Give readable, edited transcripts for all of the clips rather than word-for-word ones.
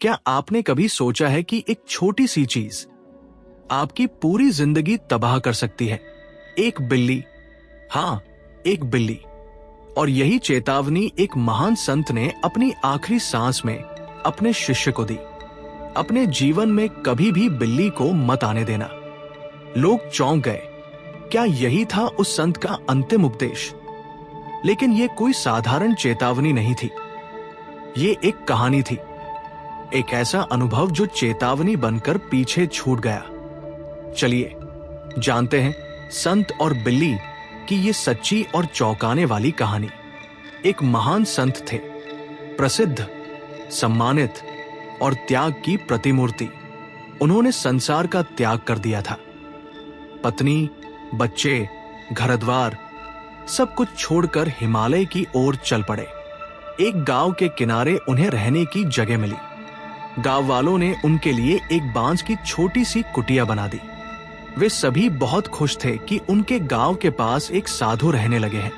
क्या आपने कभी सोचा है कि एक छोटी सी चीज आपकी पूरी जिंदगी तबाह कर सकती है? एक बिल्ली, हाँ, एक बिल्ली। और यही चेतावनी एक महान संत ने अपनी आखिरी सांस में अपने शिष्य को दी। अपने जीवन में कभी भी बिल्ली को मत आने देना। लोग चौंक गए। क्या यही था उस संत का अंतिम उपदेश? लेकिन यह कोई साधारण चेतावनी नहीं थी। ये एक कहानी थी, एक ऐसा अनुभव जो चेतावनी बनकर पीछे छूट गया। चलिए जानते हैं संत और बिल्ली की ये सच्ची और चौंकाने वाली कहानी। एक महान संत थे, प्रसिद्ध, सम्मानित और त्याग की प्रतिमूर्ति। उन्होंने संसार का त्याग कर दिया था। पत्नी, बच्चे, घर-द्वार सब कुछ छोड़कर हिमालय की ओर चल पड़े। एक गांव के किनारे उन्हें रहने की जगह मिली। गांव वालों ने उनके लिए एक बांस की छोटी सी कुटिया बना दी। वे सभी बहुत खुश थे कि उनके गांव के पास एक साधु रहने लगे हैं।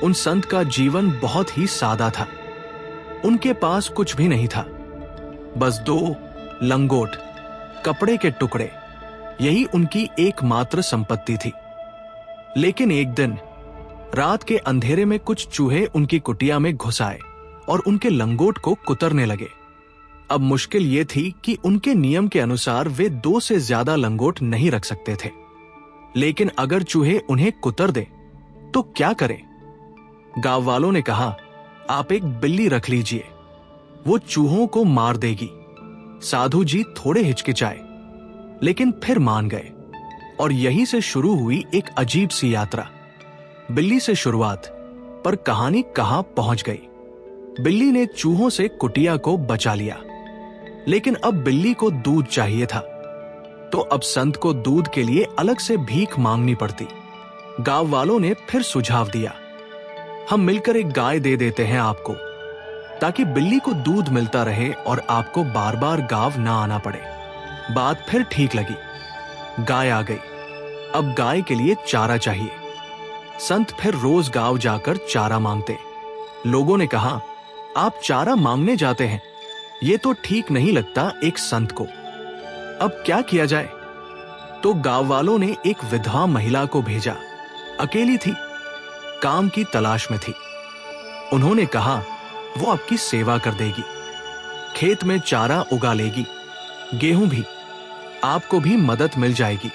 उन संत का जीवन बहुत ही सादा था। उनके पास कुछ भी नहीं था, बस 2 लंगोट, कपड़े के टुकड़े, यही उनकी एकमात्र संपत्ति थी। लेकिन एक दिन रात के अंधेरे में कुछ चूहे उनकी कुटिया में घुस आए और उनके लंगोट को कुतरने लगे। अब मुश्किल ये थी कि उनके नियम के अनुसार वे 2 से ज्यादा लंगोट नहीं रख सकते थे। लेकिन अगर चूहे उन्हें कुतर दे तो क्या करें? गांव वालों ने कहा, आप एक बिल्ली रख लीजिए, वो चूहों को मार देगी। साधु जी थोड़े हिचकिचाए, लेकिन फिर मान गए। और यहीं से शुरू हुई एक अजीब सी यात्रा। बिल्ली से शुरुआत, पर कहानी कहां पहुंच गई। बिल्ली ने चूहों से कुटिया को बचा लिया, लेकिन अब बिल्ली को दूध चाहिए था। तो अब संत को दूध के लिए अलग से भीख मांगनी पड़ती। गांव वालों ने फिर सुझाव दिया, हम मिलकर एक गाय दे देते हैं आपको, ताकि बिल्ली को दूध मिलता रहे और आपको बार बार गांव ना आना पड़े। बात फिर ठीक लगी। गाय आ गई। अब गाय के लिए चारा चाहिए। संत फिर रोज गांव जाकर चारा मांगते। लोगों ने कहा, आप चारा मांगने जाते हैं, ये तो ठीक नहीं लगता एक संत को। अब क्या किया जाए? तो गांव वालों ने एक विधवा महिला को भेजा। अकेली थी, काम की तलाश में थी। उन्होंने कहा, वो आपकी सेवा कर देगी, खेत में चारा उगा लेगी, गेहूं भी, आपको भी मदद मिल जाएगी।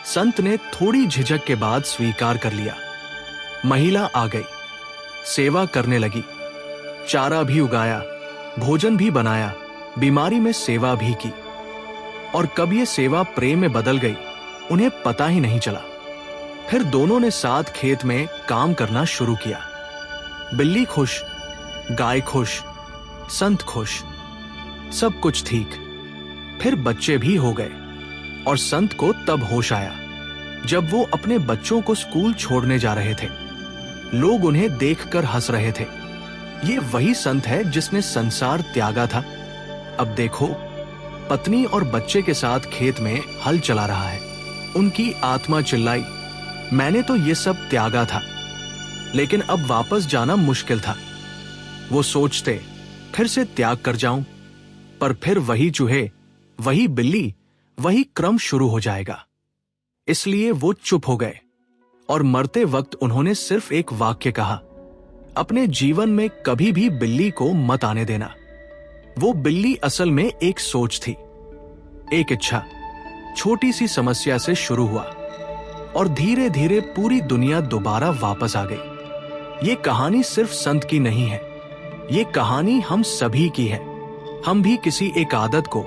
संत ने थोड़ी झिझक के बाद स्वीकार कर लिया। महिला आ गई, सेवा करने लगी, चारा भी उगाया, भोजन भी बनाया, बीमारी में सेवा भी की। और कब ये सेवा प्रेम में बदल गई, उन्हें पता ही नहीं चला। फिर दोनों ने साथ खेत में काम करना शुरू किया। बिल्ली खुश, गाय खुश, संत खुश, सब कुछ ठीक। फिर बच्चे भी हो गए और संत को तब होश आया जब वो अपने बच्चों को स्कूल छोड़ने जा रहे थे। लोग उन्हें देखकर हंस रहे थे। ये वही संत है जिसने संसार त्यागा था। अब देखो, पत्नी और बच्चे के साथ खेत में हल चला रहा है। उनकी आत्मा चिल्लाई, मैंने तो ये सब त्यागा था, लेकिन अब वापस जाना मुश्किल था। वो सोचते, फिर से त्याग कर जाऊं, पर फिर वही चूहे, वही बिल्ली, वही क्रम शुरू हो जाएगा। इसलिए वो चुप हो गए और मरते वक्त उन्होंने सिर्फ एक वाक्य कहा, अपने जीवन में कभी भी बिल्ली को मत आने देना। वो बिल्ली असल में एक सोच थी, एक इच्छा। छोटी सी समस्या से शुरू हुआ और धीरे धीरे पूरी दुनिया दोबारा वापस आ गई। ये कहानी सिर्फ संत की नहीं है, ये कहानी हम सभी की है। हम भी किसी एक आदत को,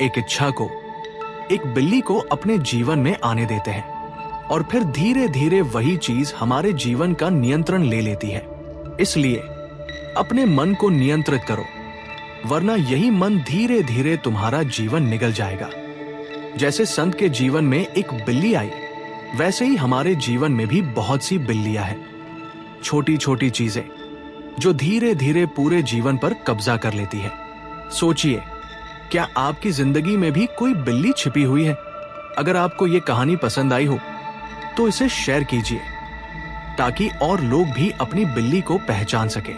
एक इच्छा को, एक बिल्ली को अपने जीवन में आने देते हैं और फिर धीरे धीरे वही चीज हमारे जीवन का नियंत्रण ले लेती है। इसलिए अपने मन को नियंत्रित करो, वरना यही मन धीरे धीरे तुम्हारा जीवन निगल जाएगा। जैसे संत के जीवन में एक बिल्ली आई, वैसे ही हमारे जीवन में भी बहुत सी बिल्लियां हैं। छोटी छोटी चीजें जो धीरे धीरे पूरे जीवन पर कब्जा कर लेती है। सोचिए, क्या आपकी जिंदगी में भी कोई बिल्ली छिपी हुई है? अगर आपको ये कहानी पसंद आई हो तो इसे शेयर कीजिए, ताकि और लोग भी अपनी बिल्ली को पहचान सकें।